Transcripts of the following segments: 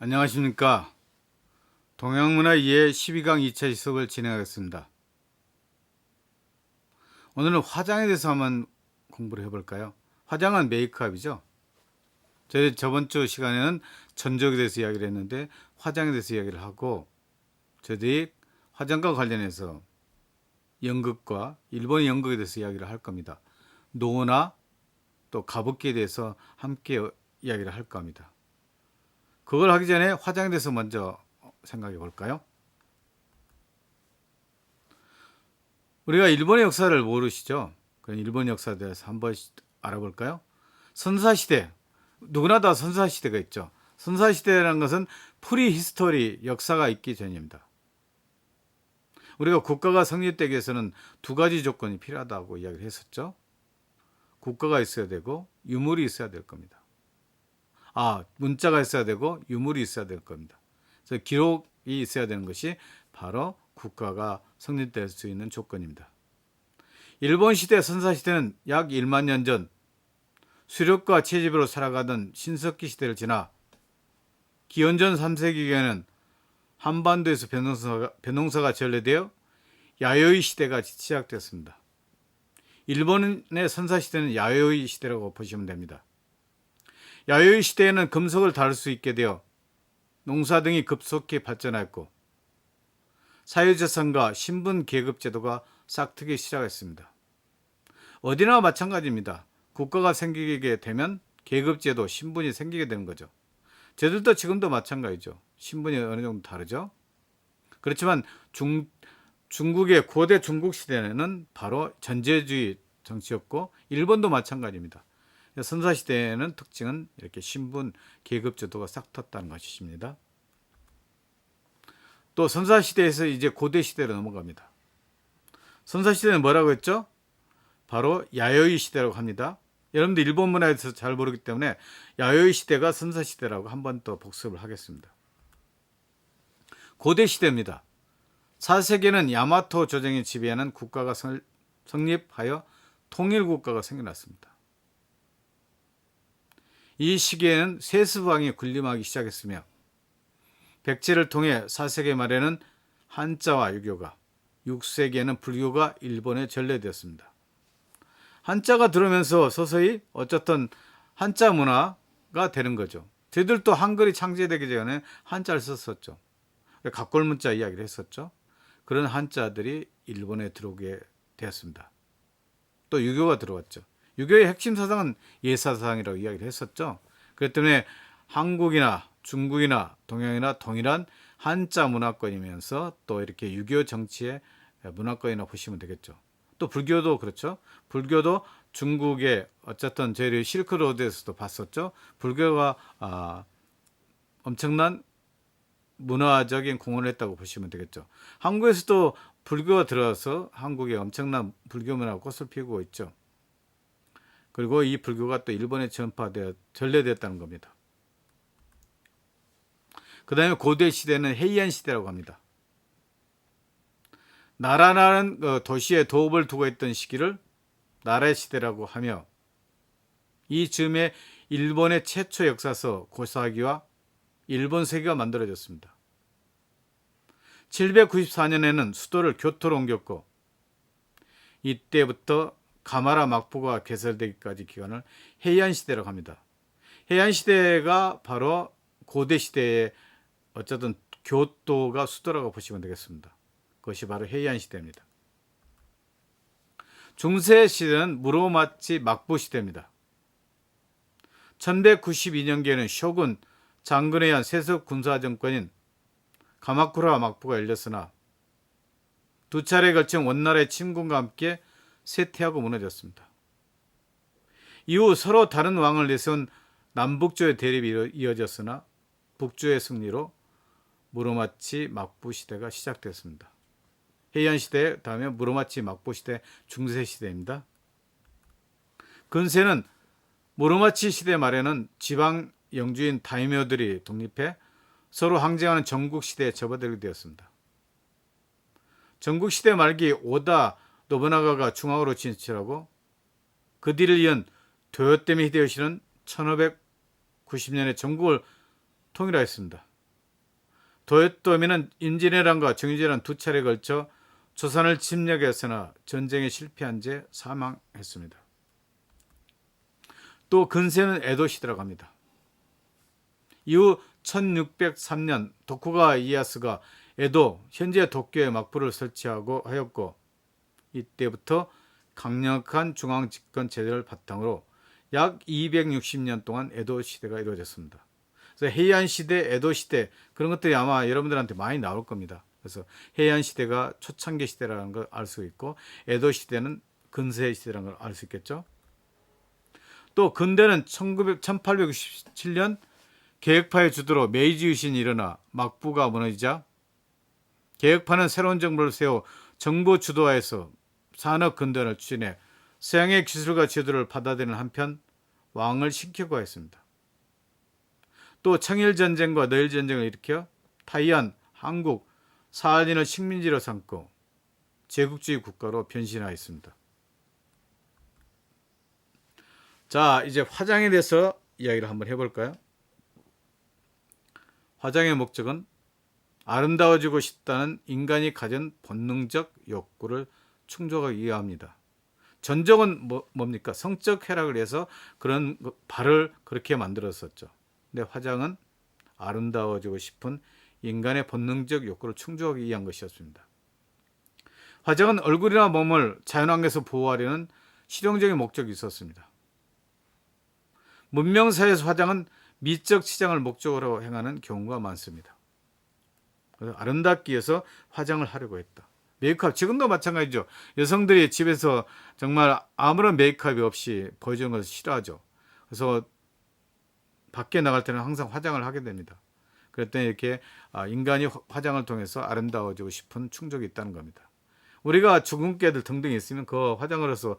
안녕하십니까. 동양문화 이해 12강 2차 시습을 진행하겠습니다. 오늘은 화장에 대해서 한번 공부를 해볼까요? 화장은 메이크업이죠. 저희 저번 주 시간에는 전적에 대해서 이야기를 했는데 화장에 대해서 이야기를 하고, 저희들이 화장과 관련해서 연극과 일본의 연극에 대해서 이야기를 할 겁니다. 노나 또 가부키에 대해서 함께 이야기를 할 겁니다. 그걸 하기 전에 화장에 대해서 먼저 생각해 볼까요? 우리가 일본의 역사를 모르시죠? 그럼 일본 역사에 대해서 한번 알아볼까요? 선사시대, 누구나 다 선사시대가 있죠. 선사시대라는 것은 프리 히스토리, 역사가 있기 전입니다. 우리가 국가가 성립되기 위해서는 두 가지 조건이 필요하다고 이야기를 했었죠. 국가가 있어야 되고 유물이 있어야 될 겁니다. 문자가 있어야 되고 유물이 있어야 될 겁니다. 그래서 기록이 있어야 되는 것이 바로 국가가 성립될 수 있는 조건입니다. 일본 시대 선사시대는 약 1만 년 전 수렵과 채집으로 살아가던 신석기 시대를 지나 기원전 3세기에는 한반도에서 벼농사가 전래되어 야요이 시대가 시작됐습니다. 일본의 선사시대는 야요이 시대라고 보시면 됩니다. 야요이 시대에는 금속을 다룰 수 있게 되어 농사 등이 급속히 발전했고 사유재산과 신분 계급 제도가 싹트기 시작했습니다. 어디나 마찬가지입니다. 국가가 생기게 되면 계급 제도, 신분이 생기게 되는 거죠. 저들도 지금도 마찬가지죠. 신분이 어느 정도 다르죠. 그렇지만 중국의 고대 중국 시대는 바로 전제주의 정치였고 일본도 마찬가지입니다. 선사시대에는 특징은 이렇게 신분, 계급 제도가 싹 텄다는 것입니다. 또 선사시대에서 이제 고대시대로 넘어갑니다. 선사시대는 뭐라고 했죠? 바로 야요이 시대라고 합니다. 여러분들 일본 문화에서 잘 모르기 때문에 야요이 시대가 선사시대라고 한 번 더 복습을 하겠습니다. 고대시대입니다. 4세기에는 야마토 조정이 지배하는 국가가 성립하여 통일국가가 생겨났습니다. 이 시기에는 세수방이 군림하기 시작했으며 백제를 통해 4세기 말에는 한자와 유교가, 6세기에는 불교가 일본에 전래되었습니다. 한자가 들어오면서 서서히 어쨌든 한자 문화가 되는 거죠. 저희들도 한글이 창제되기 전에 한자를 썼었죠. 갑골문자 이야기를 했었죠. 그런 한자들이 일본에 들어오게 되었습니다. 또 유교가 들어왔죠. 유교의 핵심 사상은 예사사상이라고 이야기를 했었죠. 그렇기 때문에 한국이나 중국이나 동양이나 동일한 한자 문화권이면서 또 이렇게 유교 정치의 문화권이나 보시면 되겠죠. 또 불교도 그렇죠. 불교도 중국의 어쨌든 저희 실크로드에서도 봤었죠. 불교가 엄청난 문화적인 공헌을 했다고 보시면 되겠죠. 한국에서도 불교가 들어와서 한국에 엄청난 불교 문화가 꽃을 피우고 있죠. 그리고 이 불교가 또 일본에 전래되었다는 겁니다. 그 다음에 고대 시대는 헤이안 시대라고 합니다. 나라라는 도시에 도읍을 두고 있던 시기를 나라의 시대라고 하며 이 즈음에 일본의 최초 역사서 고사기와 일본세계가 만들어졌습니다. 794년에는 수도를 교토로 옮겼고 이때부터 가마라 막부가 개설되기까지 기간을 헤이안 시대라고 합니다. 헤이안 시대가 바로 고대 시대의 어쨌든 교토가 수도라고 보시면 되겠습니다. 그것이 바로 헤이안 시대입니다. 중세 시대는 무로마치 막부 시대입니다. 1192년경에는 쇼군 장군에 의한 세속 군사 정권인 가마쿠라 막부가 열렸으나 두 차례에 걸친 원나라의 침공과 함께 쇠퇴하고 무너졌습니다. 이후 서로 다른 왕을 내세운 남북조의 대립이 이어졌으나 북조의 승리로 무로마치 막부 시대가 시작됐습니다. 헤이안 시대 다음에 무로마치 막부 시대 중세 시대입니다. 근세는 무로마치 시대 말에는 지방 영주인 다이묘들이 독립해 서로 항쟁하는 전국시대에 접어들게 되었습니다. 전국시대 말기 오다 노부나가가 중앙으로 진출하고 그 뒤를 이은 도요토미 히데요시는 1590년에 전국을 통일하였습니다. 도요토미는 임진왜란과 정유재란 두 차례에 걸쳐 조선을 침략했으나 전쟁에 실패한 채 사망했습니다. 또 근세는 에도 시대라고 합니다. 이후 1603년 도쿠가와 이에야스가 에도, 현재 도쿄에 막부를 설치하고 하였고, 이때부터 강력한 중앙 집권 체제를 바탕으로 약 260년 동안 에도 시대가 이루어졌습니다. 그래서 헤이안 시대, 에도 시대 그런 것들이 아마 여러분들한테 많이 나올 겁니다. 그래서 헤이안 시대가 초창기 시대라는 걸 알 수 있고, 에도 시대는 근세 시대라는 걸 알 수 있겠죠. 또 근대는 1867년 개혁파의 주도로 메이지 유신이 일어나 막부가 무너지자 개혁파는 새로운 정부를 세워 정부 주도하에서 산업 근대화를 추진해 서양의 기술과 제도를 받아들이는 한편 왕을 신격화했습니다. 또 청일전쟁과 너일전쟁을 일으켜 타이완, 한국, 사할린을 식민지로 삼고 제국주의 국가로 변신하였습니다. 자, 이제 화장에 대해서 이야기를 한번 해볼까요? 화장의 목적은 아름다워지고 싶다는 인간이 가진 본능적 욕구를 충족하기 위함입니다. 전적은 뭡니까? 성적 쾌락을 위해서 그런 발을 그렇게 만들었었죠. 근데 화장은 아름다워지고 싶은 인간의 본능적 욕구를 충족하기 위한 것이었습니다. 화장은 얼굴이나 몸을 자연환경에서 보호하려는 실용적인 목적이 있었습니다. 문명사회에서 화장은 미적 치장을 목적으로 행하는 경우가 많습니다. 그래서 아름답기 위해서 화장을 하려고 했다. 메이크업, 지금도 마찬가지죠. 여성들이 집에서 정말 아무런 메이크업이 없이 보여주는 것을 싫어하죠. 그래서 밖에 나갈 때는 항상 화장을 하게 됩니다. 그랬더니 이렇게 인간이 화장을 통해서 아름다워지고 싶은 충족이 있다는 겁니다. 우리가 주근깨들 등등 있으면 그 화장을 해서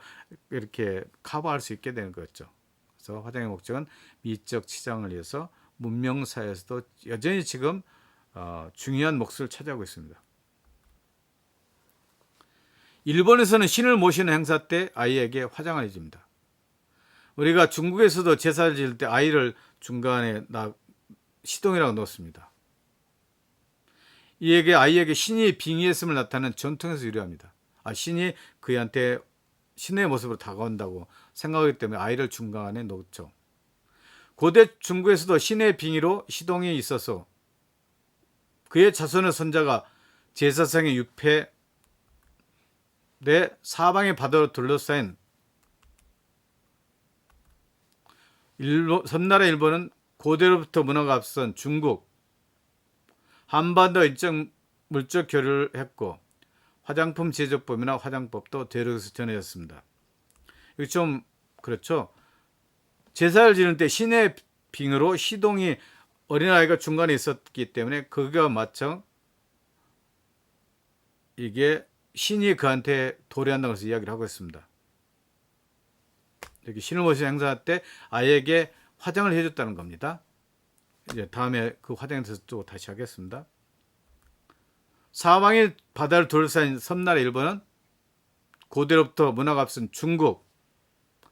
이렇게 커버할 수 있게 되는 거죠. 그래서 화장의 목적은 미적 치장을 위해서 문명사회에서도 여전히 지금 중요한 몫을 차지하고 있습니다. 일본에서는 신을 모시는 행사 때 아이에게 화장을 해줍니다. 우리가 중국에서도 제사를 지을 때 아이를 중간에 시동이라고 놓습니다. 이에게 아이에게 신이 빙의했음을 나타내는 전통에서 유래합니다. 신이 그이한테 신의 모습으로 다가온다고 생각하기 때문에 아이를 중간에 놓죠. 고대 중국에서도 신의 빙의로 시동이 있어서 그의 자손의 손자가 제사상의 유패 내 사방의 바다로 둘러싸인 섬나라 일본은 고대로부터 문화가 앞선 중국, 한반도 일정 물적 교류를 했고 화장품 제조법이나 화장법도 대륙에서 전해졌습니다. 이거 좀 그렇죠. 제사를 지낼 때 신의 빙의로 시동이 어린아이가 중간에 있었기 때문에 그가 마청 이게 신이 그한테 도래한다고 해서 이야기를 하고 있습니다. 이렇게 신을 모시는 행사 때 아이에게 화장을 해줬다는 겁니다. 이제 다음에 그 화장에 대해서 또 다시 하겠습니다. 사방의 바다를 둘러싸인 섬나라 일본은 고대로부터 문화가 앞선 중국,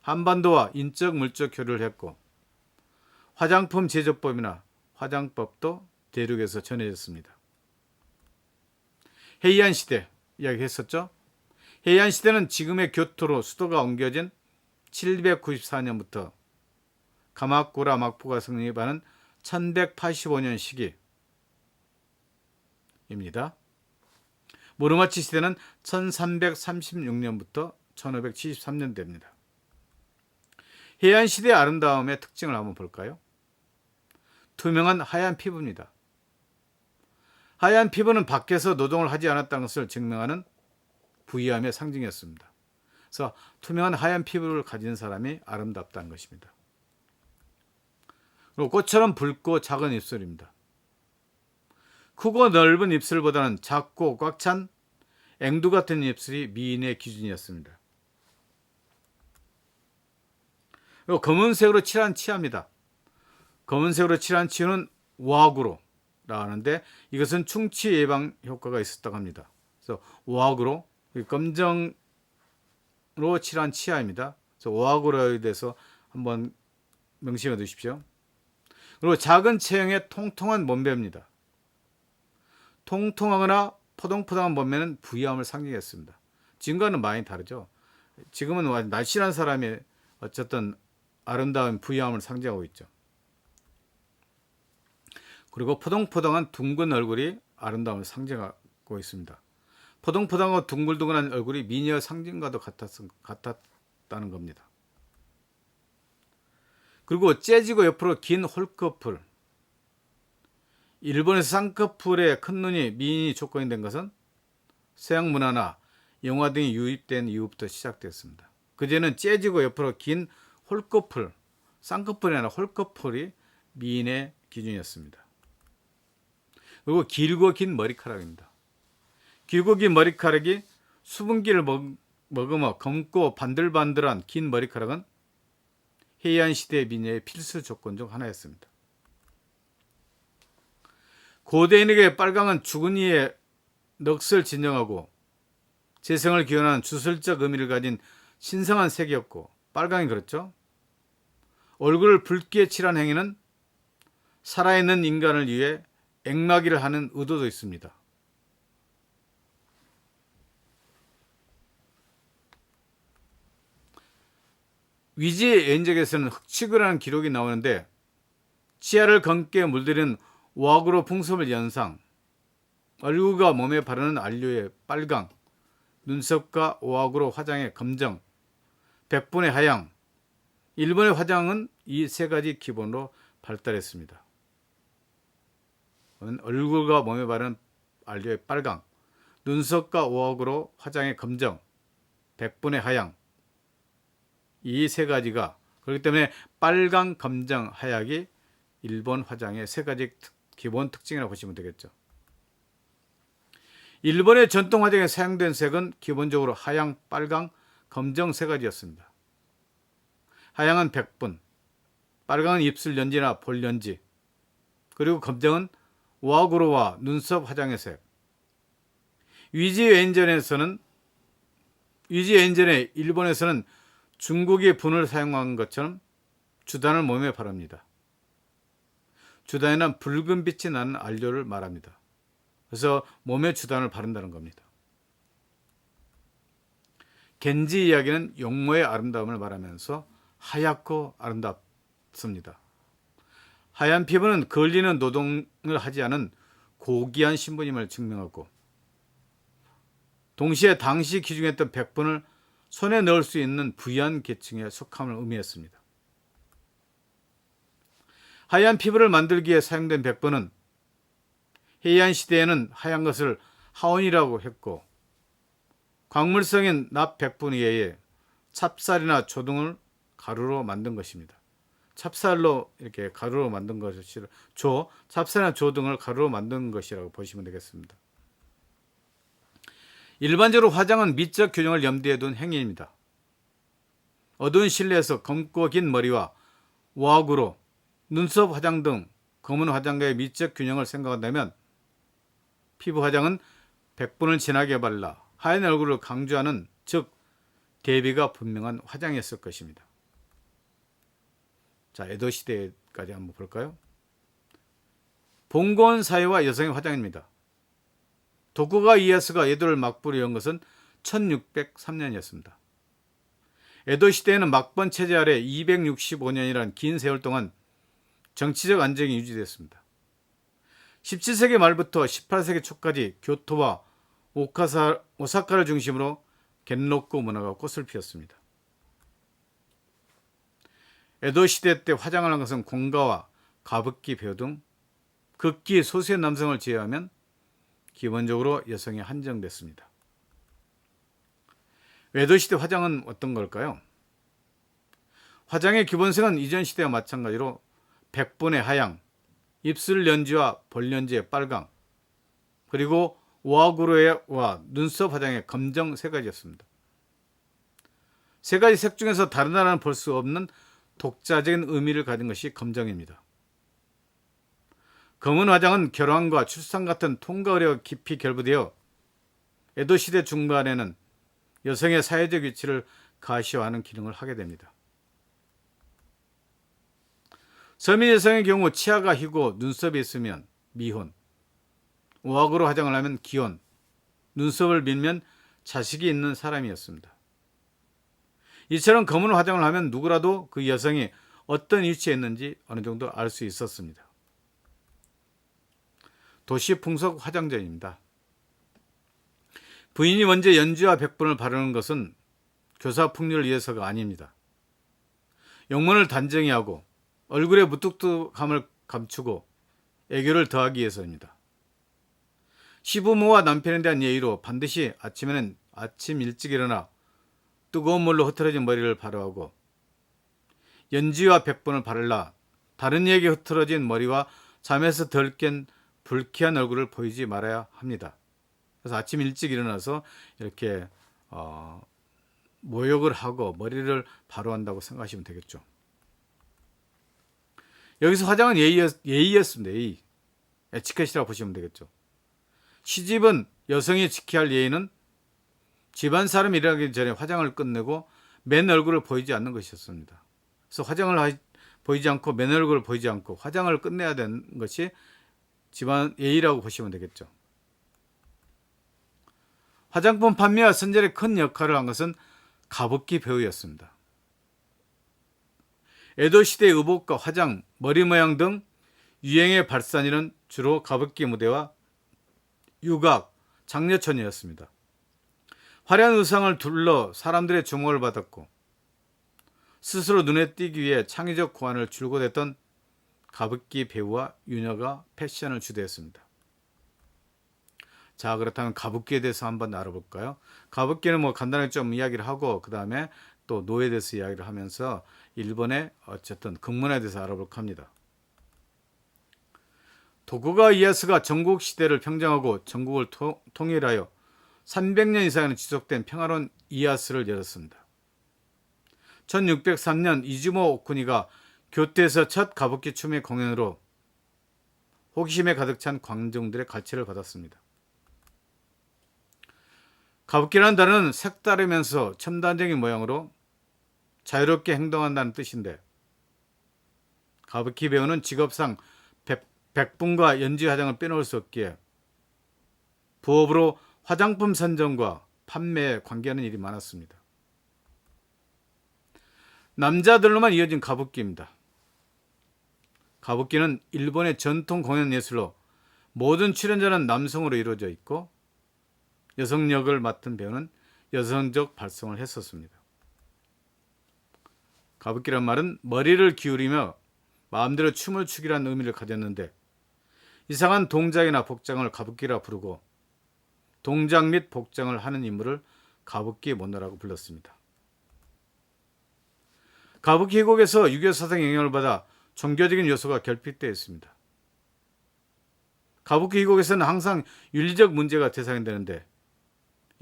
한반도와 인적 물적 교류를 했고 화장품 제조법이나 화장법도 대륙에서 전해졌습니다. 헤이안 시대 이야기했었죠. 헤이안 시대는 지금의 교토로 수도가 옮겨진 794년부터 가마쿠라 막부가 성립하는 1185년 시기입니다. 무르마치 시대는 1336년부터 1573년대입니다. 헤이안 시대의 아름다움의 특징을 한번 볼까요? 투명한 하얀 피부입니다. 하얀 피부는 밖에서 노동을 하지 않았다는 것을 증명하는 부유함의 상징이었습니다. 그래서 투명한 하얀 피부를 가진 사람이 아름답다는 것입니다. 그리고 꽃처럼 붉고 작은 입술입니다. 크고 넓은 입술보다는 작고 꽉 찬 앵두 같은 입술이 미인의 기준이었습니다. 그리고 검은색으로 칠한 치아입니다. 검은색으로 칠한 치유는 우아구로라 하는데 이것은 충치 예방 효과가 있었다고 합니다. 그래서 우아구로, 검정으로 칠한 치아입니다. 그래서 우아구로에 대해서 한번 명심해 두십시오. 그리고 작은 체형의 통통한 몸매입니다. 통통하거나 포동포동한 몸매는 부유함을 상징했습니다. 지금과는 많이 다르죠. 지금은 날씬한 사람이 어쨌든 아름다운 부유함을 상징하고 있죠. 그리고 포동포동한 둥근 얼굴이 아름다움을 상징하고 있습니다. 포동포동하고 둥글둥글한 얼굴이 미녀 상징과도 같았다는 겁니다. 그리고 째지고 옆으로 긴 홀커풀. 일본에서 쌍꺼풀에 큰 눈이 미인이 조건이 된 것은 서양 문화나 영화 등이 유입된 이후부터 시작됐습니다. 그전에는 째지고 옆으로 긴 홀커풀, 쌍꺼풀이 아니라 홀커풀이 미인의 기준이었습니다. 그리고 길고 긴 머리카락입니다. 길고 긴 머리카락이 수분기를 머금어 검고 반들반들한 긴 머리카락은 해이안 미녀의 필수 조건 중 하나였습니다. 고대인에게 빨강은 죽은 이의 넋을 진정하고 재생을 기원하는 주술적 의미를 가진 신성한 색이었고, 빨강이 그렇죠. 얼굴을 붉게 칠한 행위는 살아있는 인간을 위해 액막이를 하는 의도도 있습니다. 위지의 연적에서는 흑치구라는 기록이 나오는데 치아를 검게 물들인 우악으로 풍습을 연상, 얼굴과 몸에 바르는 안료의 빨강, 눈썹과 우악으로 화장의 검정, 백분의 하양, 일본의 화장은 이 세 가지 기본으로 발달했습니다. 얼굴과 몸에 바르는 안료의 빨강, 눈썹과 우악으로 화장의 검정, 백분의 하양, 이 세 가지가 그렇기 때문에 빨강, 검정, 하약이 일본 화장의 세 가지 기본 특징이라고 보시면 되겠죠. 일본의 전통 화장에 사용된 색은 기본적으로 하양, 빨강, 검정 세 가지였습니다. 하양은 백분, 빨강은 입술 연지나 볼 연지, 그리고 검정은 우아구로와 눈썹 화장의 색. 위지엔전에 일본에서는 중국의 분을 사용한 것처럼 주단을 몸에 바릅니다. 주단에는 붉은 빛이 나는 안료를 말합니다. 그래서 몸에 주단을 바른다는 겁니다. 겐지 이야기는 용모의 아름다움을 말하면서 하얗고 아름답습니다. 하얀 피부는 걸리는 노동을 하지 않은 고귀한 신분임을 증명하고, 동시에 당시 기중했던 백분을 손에 넣을 수 있는 부유한 계층에 속함을 의미했습니다. 하얀 피부를 만들기 위해 사용된 백분은 해이안 시대에는 하얀 것을 하온이라고 했고, 광물성인 납 백분에 의해 찹쌀이나 조등을 가루로 만든 것입니다. 찹쌀로 이렇게 가루로 만든 것이라 찹쌀이나 조 등을 가루로 만든 것이라고 보시면 되겠습니다. 일반적으로 화장은 미적 균형을 염두에 둔 행위입니다. 어두운 실내에서 검고 긴 머리와 우아구로, 눈썹 화장 등 검은 화장과의 미적 균형을 생각한다면 피부 화장은 백분을 진하게 발라 하얀 얼굴을 강조하는, 즉 대비가 분명한 화장이었을 것입니다. 자, 에도 시대까지 한번 볼까요? 봉건 사회와 여성의 화장입니다. 도쿠가 이에야스가 에도를 막부로 연 것은 1603년이었습니다. 에도 시대에는 막번 체제 아래 265년이라는 긴 세월 동안 정치적 안정이 유지됐습니다. 17세기 말부터 18세기 초까지 교토와 오사카를 중심으로 겐로쿠 문화가 꽃을 피웠습니다. 에도 시대 때 화장을 한 것은 공가와 가부키 배우 등 극히 소수의 남성을 제외하면 기본적으로 여성에 한정됐습니다. 에도 시대 화장은 어떤 걸까요? 화장의 기본색은 이전 시대와 마찬가지로 백분의 하양, 입술 연지와 볼 연지의 빨강, 그리고 우아구로와 눈썹 화장의 검정 세 가지였습니다. 세 가지 색 중에서 다른 나라는 볼 수 없는 독자적인 의미를 가진 것이 검정입니다. 검은 화장은 결혼과 출산 같은 통과 의례가 깊이 결부되어 에도 시대 중반에는 여성의 사회적 위치를 가시화하는 기능을 하게 됩니다. 서민 여성의 경우 치아가 희고 눈썹이 있으면 미혼, 오학으로 화장을 하면 기혼, 눈썹을 밀면 자식이 있는 사람이었습니다. 이처럼 검은 화장을 하면 누구라도 그 여성이 어떤 위치에 있는지 어느 정도 알 수 있었습니다. 도시 풍속 화장전입니다. 부인이 먼저 연지와 백분을 바르는 것은 교사 풍류를 위해서가 아닙니다. 영문을 단정히 하고 얼굴의 무뚝뚝함을 감추고 애교를 더하기 위해서입니다. 시부모와 남편에 대한 예의로 반드시 아침에는 아침 일찍 일어나 뜨거운 물로 흐트러진 머리를 바르고 연지와 백분을 바르라 다른 이에게 흐트러진 머리와 잠에서 덜 깬 불쾌한 얼굴을 보이지 말아야 합니다. 그래서 아침 일찍 일어나서 이렇게 모욕을 하고 머리를 바로한다고 생각하시면 되겠죠. 여기서 화장은 예의였습니다. 예의. 에티켓이라고 보시면 되겠죠. 시집은 여성이 지켜야 할 예의는 집안 사람이 일어나기 전에 화장을 끝내고 맨 얼굴을 보이지 않는 것이었습니다. 그래서 화장을 보이지 않고 맨 얼굴을 보이지 않고 화장을 끝내야 되는 것이 집안 예의라고 보시면 되겠죠. 화장품 판매와 선전에 큰 역할을 한 것은 가부키 배우였습니다. 에도 시대의 의복과 화장, 머리 모양 등 유행의 발산일은 주로 가부키 무대와 유각, 장려천이었습니다. 화려한 의상을 둘러 사람들의 주목을 받았고 스스로 눈에 띄기 위해 창의적 고안을 줄곧 했던 가부키 배우와 유녀가 패션을 주도했습니다. 자, 그렇다면 가부키에 대해서 한번 알아볼까요? 가부키는 간단하게 좀 이야기를 하고 그 다음에 또 노예에 대해서 이야기를 하면서 일본의 어쨌든 극문화에 대해서 알아볼까 합니다. 도쿠가와 이에야스가 전국 시대를 평정하고 전국을 통일하여 300년 이상을 지속된 평화로운 이에야스를 열었습니다. 1603년 이즈모 오쿠니가 교토에서 첫 가부키 춤의 공연으로 호기심에 가득 찬 관중들의 갈채를 받았습니다. 가부키라는 단어는 색다르면서 첨단적인 모양으로 자유롭게 행동한다는 뜻인데 가부키 배우는 직업상 백분과 연지 화장을 빼놓을 수 없기에 부업으로 화장품 선정과 판매에 관계하는 일이 많았습니다. 남자들로만 이어진 가부키입니다. 가부키는 일본의 전통 공연 예술로 모든 출연자는 남성으로 이루어져 있고 여성 역을 맡은 배우는 여성적 발성을 했었습니다. 가부키란 말은 머리를 기울이며 마음대로 춤을 추기라는 의미를 가졌는데 이상한 동작이나 복장을 가부키라 부르고 동작 및 복장을 하는 인물을 가부키 모노라고 불렀습니다. 가부키 희곡에서 유교 사상의 영향을 받아 종교적인 요소가 결핍되어 있습니다. 가부키 희곡에서는 항상 윤리적 문제가 대상이 되는데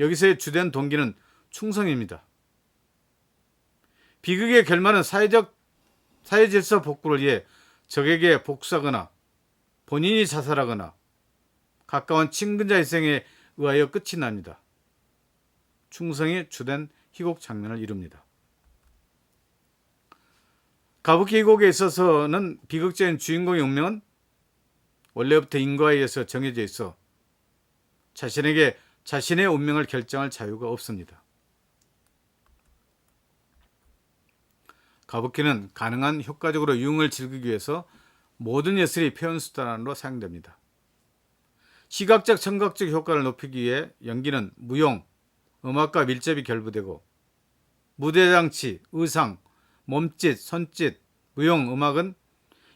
여기서의 주된 동기는 충성입니다. 비극의 결말은 사회 질서 복구를 위해 적에게 복수하거나 본인이 자살하거나 가까운 친근자 희생에 의하여 끝이 납니다. 충성이 주된 희곡 장면을 이룹니다. 가부키 희곡에 있어서는 비극적인 주인공의 운명은 원래부터 인과에 의해서 정해져 있어 자신에게 자신의 운명을 결정할 자유가 없습니다. 가부키는 가능한 효과적으로 유흥을 즐기기 위해서 모든 예술이 표현수단으로 사용됩니다. 시각적, 청각적 효과를 높이기 위해 연기는 무용, 음악과 밀접히 결부되고 무대장치, 의상, 몸짓, 손짓, 무용, 음악은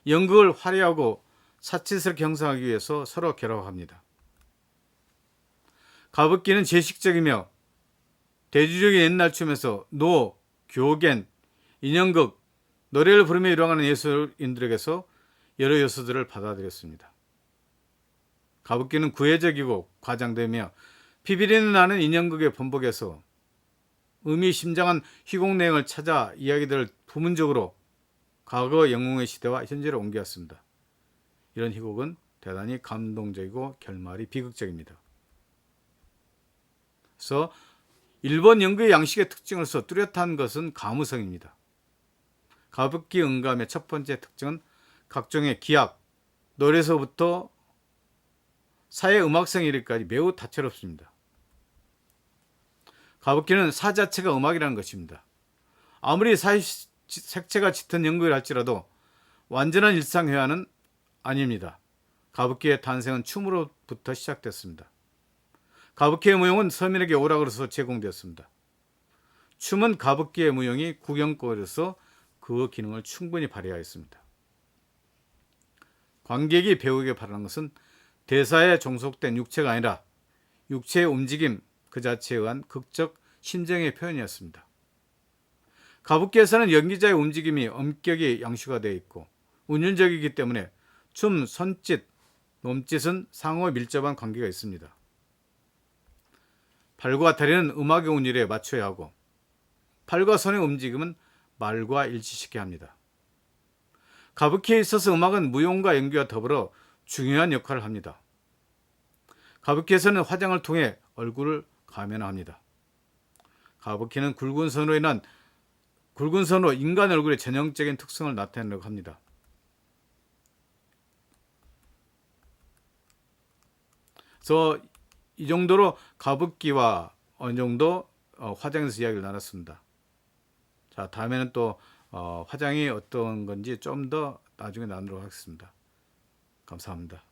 연극을 화려하고 사치스럽게 형성하기 위해서 서로 결합합니다. 가부키는 제식적이며 대중적인 옛날 춤에서 노, 교겐, 인형극, 노래를 부르며 일어나는 예술인들에게서 여러 요소들을 받아들였습니다. 가부키는 구애적이고 과장되며 피비린내 나는 인형극의 본복에서 의미심장한 희곡 내용을 찾아 이야기들을 부문적으로 과거 영웅의 시대와 현재로 옮겨왔습니다. 이런 희곡은 대단히 감동적이고 결말이 비극적입니다. 그래서 일본 연극의 양식의 특징으로서 뚜렷한 것은 가무성입니다. 가부키 응감의 첫 번째 특징은 각종의 기악, 노래에서부터 사의 음악성에 이르기까지 매우 다채롭습니다. 가부키는 사 자체가 음악이라는 것입니다. 아무리 사의 색채가 짙은 연극을 할지라도 완전한 일상회화는 아닙니다. 가부키의 탄생은 춤으로부터 시작됐습니다. 가부키의 무용은 서민에게 오락으로서 제공되었습니다. 춤은 가부키의 무용이 구경거리로서 그 기능을 충분히 발휘하였습니다. 관객이 배우에게 바라는 것은 대사에 종속된 육체가 아니라 육체의 움직임 그 자체에 의한 극적 심정의 표현이었습니다. 가부키에서는 연기자의 움직임이 엄격히 양식화되어 있고 운율적이기 때문에 춤, 손짓, 몸짓은 상호 밀접한 관계가 있습니다. 팔과 다리는 음악의 운율에 맞춰야 하고 팔과 손의 움직임은 말과 일치시켜야 합니다. 가부키에 있어서 음악은 무용과 연기와 더불어 중요한 역할을 합니다. 가부키에서는 화장을 통해 얼굴을 가면합니다. 가부키는 굵은 선으로 인간 얼굴의 전형적인 특성을 나타내려고 합니다. 그래서 이 정도로 가부키와 어느 정도 화장에서 이야기를 나눴습니다. 자, 다음에는 또 화장이 어떤 건지 좀 더 나중에 나누도록 하겠습니다. 감사합니다.